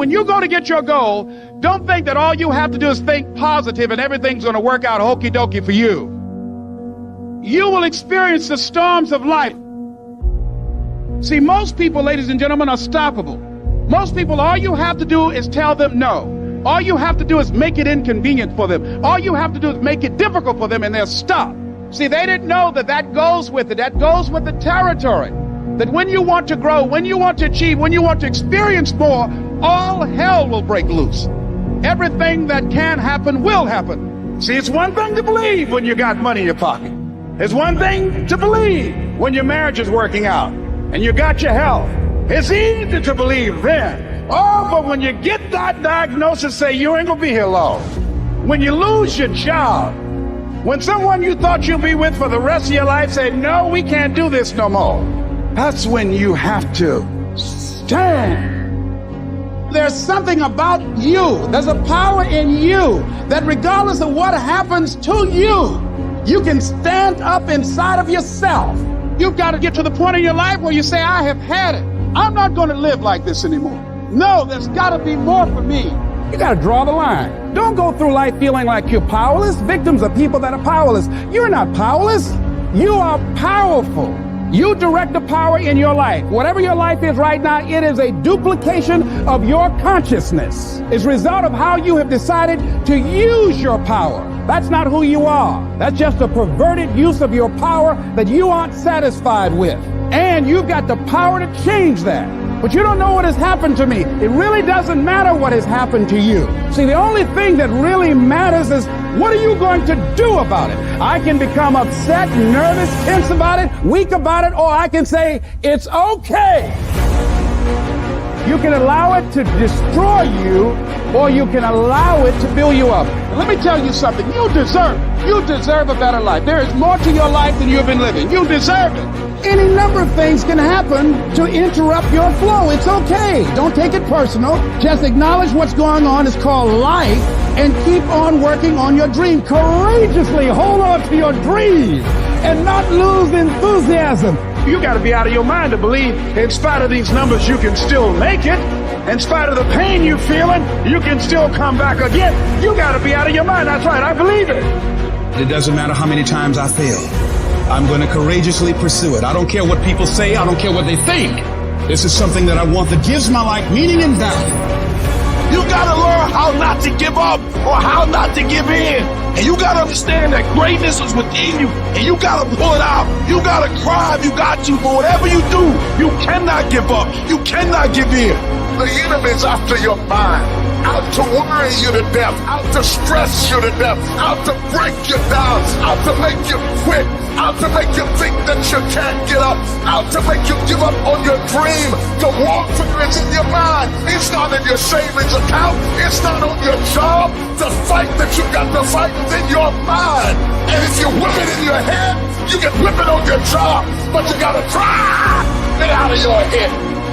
when you go to get your goal, don't think that all you have to do is think positive and everything's going to work out hokey dokey for you. You will experience the storms of life. See, most people, ladies and gentlemen, are stoppable. Most people, all you have to do is tell them no. All you have to do is make it inconvenient for them. All you have to do is make it difficult for them, and they'll stop. See, they didn't know that that goes with it. That goes with the territory. That when you want to grow, when you want to achieve, when you want to experience more, all hell will break loose. Everything that can happen will happen. See, it's one thing to believe when you got money in your pocket. It's one thing to believe when your marriage is working out and you got your health. It's easy to believe then. Oh, but when you get that diagnosis, say you ain't gonna be here long. When you lose your job, when someone you thought you'd be with for the rest of your life say, no, we can't do this no more. That's when you have to stand. There's something about you. There's a power in you that regardless of what happens to you, you can stand up inside of yourself. You've got to get to the point in your life where you say, I have had it. I'm not going to live like this anymore. No, there's got to be more for me. You got to draw the line. Don't go through life feeling like you're powerless. Victims are people that are powerless. You're not powerless. You are powerful. You direct the power in your life. Whatever your life is right now, it is a duplication of your consciousness. It's a result of how you have decided to use your power. That's not who you are. That's just a perverted use of your power that you aren't satisfied with. And you've got the power to change that. But you don't know what has happened to me. It really doesn't matter what has happened to you. See, the only thing that really matters is what are you going to do about it? I can become upset, nervous, tense about it, weak about it, or I can say, it's okay. You can allow it to destroy you, or you can allow it to build you up. And let me tell you something. You deserve a better life. There is more to your life than you've been living. You deserve it. Any number of things can happen to interrupt your flow. It's okay. Don't take it personal. Just acknowledge what's going on. It's called life, and keep on working on your dream. Courageously hold on to your dream and not lose enthusiasm. You got to be out of your mind to believe in spite of these numbers you can still make it. In spite of the pain you're feeling, you can still come back again. You got to be out of your mind. That's right. I believe it. It doesn't matter how many times I fail. I'm going to courageously pursue it. I don't care what people say. I don't care what they think. This is something that I want that gives my life meaning and value. You gotta learn how not to give up or how not to give in. And you gotta understand that greatness is within you, and you gotta pull it out. You gotta cry if you got to, but whatever you do, you cannot give up. You cannot give in. The enemy's after your mind, out to worry you to death, out to stress you to death, out to break you down, out to make you quit, out to make you think that you can't get up, out to make you give up on your dream. The warfare is in your mind. It's not in your savings account. It's not on your job. The fight that you got to fight is in your mind. And if you whip it in your head, you can whip it on your job. But you got to try it out of your head.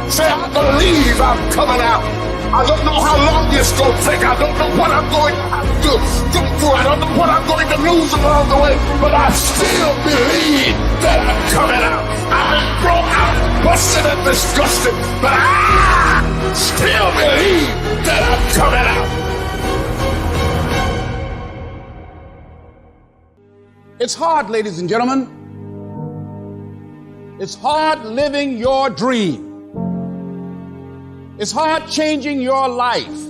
Say, I believe I'm coming out. I don't know how long it's going to take. I don't know what I'm going to have to go through. I don't know what I'm going to lose along the way. But I still believe that I'm coming out. I'm broke out, busted and disgusted. But I still believe that I'm coming out. It's hard, ladies and gentlemen. It's hard living your dream. It's hard changing your life.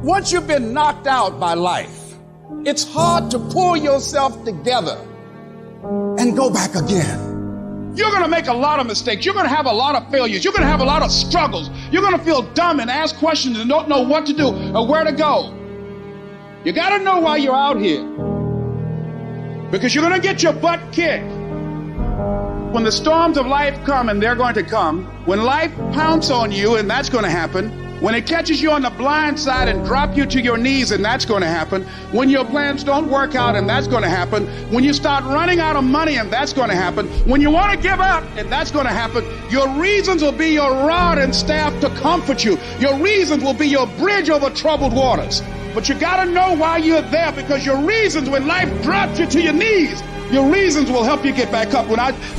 Once you've been knocked out by life, it's hard to pull yourself together and go back again. You're going to make a lot of mistakes. You're going to have a lot of failures. You're going to have a lot of struggles. You're going to feel dumb and ask questions and don't know what to do or where to go. You got to know why you're out here, because you're going to get your butt kicked. When the storms of life come, and they're going to come, when life pounces on you, and that's going to happen, when it catches you on the blind side and drop you to your knees, and that's going to happen, when your plans don't work out, and that's going to happen, when you start running out of money, and that's going to happen, when you want to give up, and that's going to happen, your reasons will be your rod and staff to comfort you. Your reasons will be your bridge over troubled waters. But you got to know why you're there, because your reasons, when life drops you to your knees, Your reasons will help you get back up.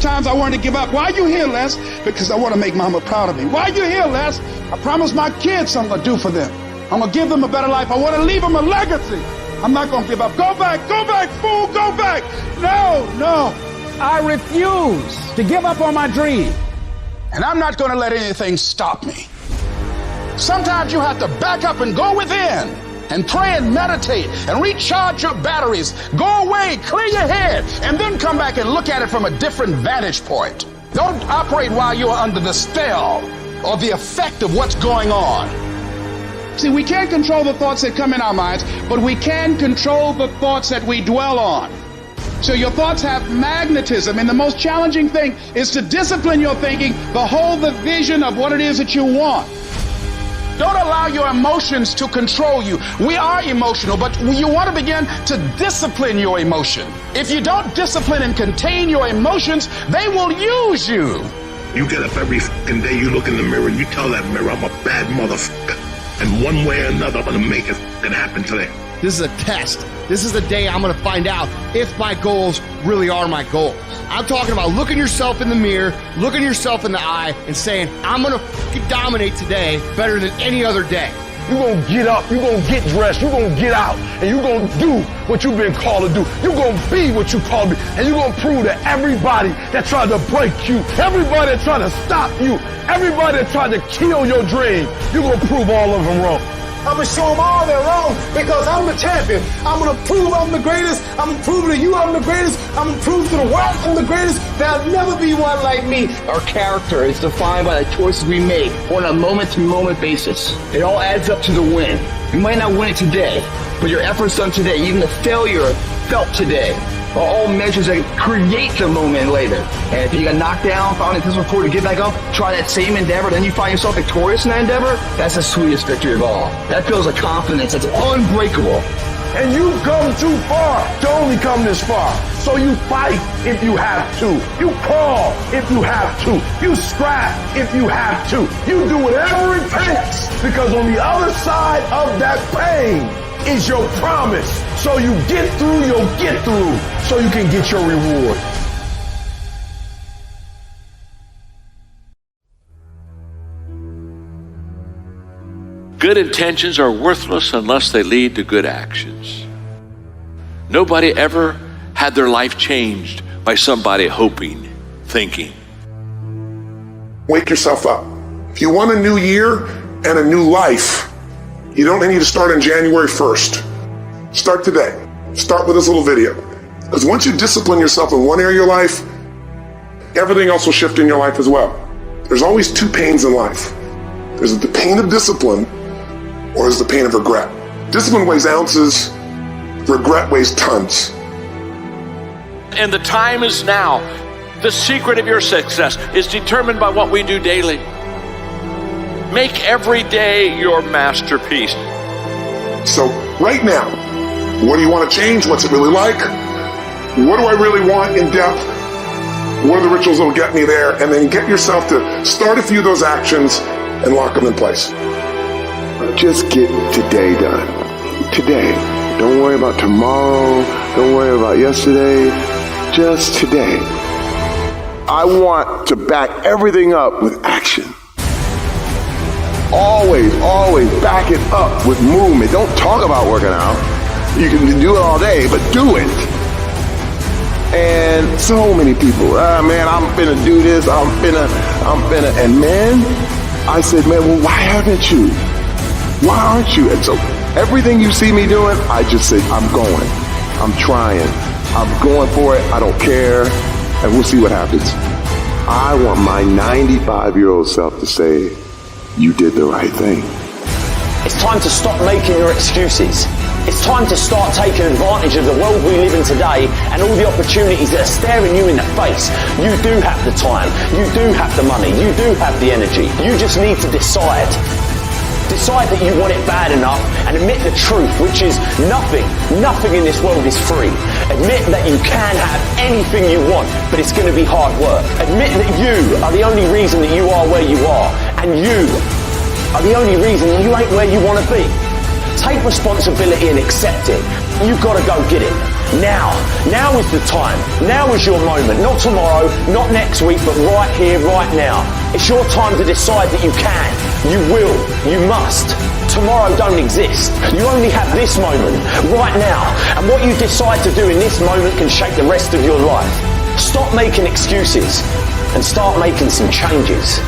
Times I wanted to give up. Why are you here, Les? Because I want to make mama proud of me. Why are you here, Les? I promised my kids something to do for them. I'm going to give them a better life. I want to leave them a legacy. I'm not going to give up. Go back, fool, go back. No. I refuse to give up on my dream. And I'm not going to let anything stop me. Sometimes you have to back up and go within and pray and meditate and recharge your batteries. Go away, clear your head, and then come back and look at it from a different vantage point. Don't operate while you're under the spell or the effect of what's going on. See, we can't control the thoughts that come in our minds, but we can control the thoughts that we dwell on. So your thoughts have magnetism, and the most challenging thing is to discipline your thinking, to hold the vision of what it is that you want. Don't allow your emotions to control you. We are emotional, but you want to begin to discipline your emotion. If you don't discipline and contain your emotions, they will use you. You get up every fucking day, you look in the mirror, and you tell that mirror, I'm a bad motherfucker. And one way or another, I'm going to make it fucking happen today. This is a test. This is the day I'm going to find out if my goals really are my goals. I'm talking about looking yourself in the mirror, looking yourself in the eye, and saying, I'm going to fucking dominate today better than any other day. You're going to get up, you're going to get dressed, you're going to get out, and you're going to do what you've been called to do. You're going to be what you called to be, and you're going to prove to everybody that tried to break you, everybody that tried to stop you, everybody that tried to kill your dream, you're going to prove all of them wrong. I'm going to show them all they're wrong because I'm the champion. I'm going to prove I'm the greatest. I'm going to prove to you I'm the greatest. I'm going to prove to the world I'm the greatest. There'll never be one like me. Our character is defined by the choices we make on a moment-to-moment basis. It all adds up to the win. You might not win it today, but your efforts done today, even the failure felt today, are all measures that create the moment later. And if you got knocked down, found it doesn't report to get back up, try that same endeavor, then you find yourself victorious in that endeavor, that's the sweetest victory of all. That builds a confidence that's unbreakable. And you've come too far to only come this far. So you fight if you have to. You crawl if you have to. You scrap if you have to. You do whatever it takes, because on the other side of that pain is your promise. So you get through, you'll get through, so you can get your reward. Good intentions are worthless unless they lead to good actions. Nobody ever had their life changed by somebody hoping, thinking. Wake yourself up. If you want a new year and a new life, you don't need to start on January 1st. Start today. Start with this little video. Because once you discipline yourself in one area of your life, everything else will shift in your life as well. There's always two pains in life. There's the pain of discipline, or there's the pain of regret. Discipline weighs ounces, regret weighs tons. And the time is now. The secret of your success is determined by what we do daily. Make every day your masterpiece. So right now, what do you want to change? What's it really like? What do I really want in depth? What are the rituals that will get me there? And then get yourself to start a few of those actions and lock them in place. Just get today done. Today. Don't worry about tomorrow. Don't worry about yesterday. Just today. I want to back everything up with action. Always back it up with movement. Don't talk about working out. You can do it all day, but do it. And so many people, man, I'm finna do this, I'm finna, and man, I said, man, well, why haven't you? Why aren't you? And so everything you see me doing, I just said, I'm going, I'm trying, I'm going for it, I don't care, and we'll see what happens. I want my 95-year-old self to say, you did the right thing. It's time to stop making your excuses. It's time to start taking advantage of the world we live in today and all the opportunities that are staring you in the face. You do have the time. You do have the money. You do have the energy. You just need to decide. Decide that you want it bad enough and admit the truth, which is nothing in this world is free. Admit that you can have anything you want, but it's going to be hard work. Admit that you are the only reason that you are where you are, and you are the only reason you ain't where you want to be. Take responsibility and accept it. you've got to go get it. Now is the time. Now is your moment. Not tomorrow, not next week, but right here, right now. It's your time to decide that you can, you will, you must. Tomorrow don't exist. You only have this moment, right now. And what you decide to do in this moment can shape the rest of your life. Stop making excuses and start making some changes.